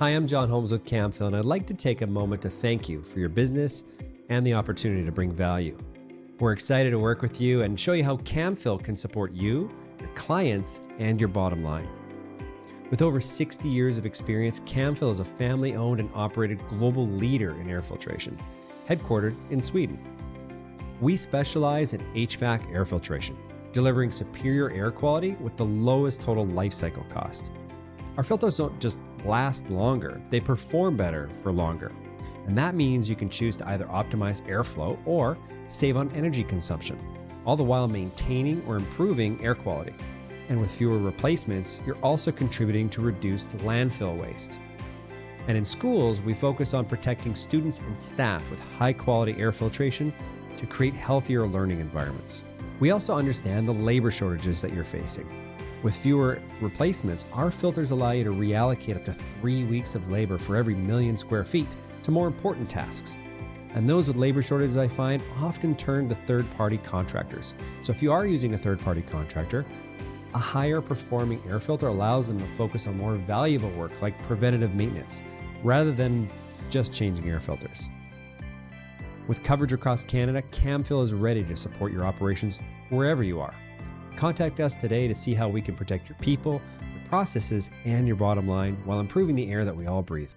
Hi, I'm John Holmes with Camfil, and I'd like to take a moment to thank you for your business and the opportunity to bring value. We're excited to work with you and show you how Camfil can support you, your clients, and your bottom line. With over 60 years of experience, Camfil is a family-owned and operated global leader in air filtration, headquartered in Sweden. We specialize in HVAC air filtration, delivering superior air quality with the lowest total lifecycle cost. Our filters don't just last longer, they perform better for longer. And that means you can choose to either optimize airflow or save on energy consumption, all the while maintaining or improving air quality. And with fewer replacements, you're also contributing to reduced landfill waste. And in schools, we focus on protecting students and staff with high-quality air filtration to create healthier learning environments. We also understand the labor shortages that you're facing. With fewer replacements, our filters allow you to reallocate up to 3 weeks of labor for every million square feet to more important tasks. And those with labor shortages, I find, often turn to third-party contractors. So if you are using a third-party contractor, a higher performing air filter allows them to focus on more valuable work like preventative maintenance, rather than just changing air filters. With coverage across Canada, Camfil is ready to support your operations wherever you are. Contact us today to see how we can protect your people, your processes, and your bottom line while improving the air that we all breathe.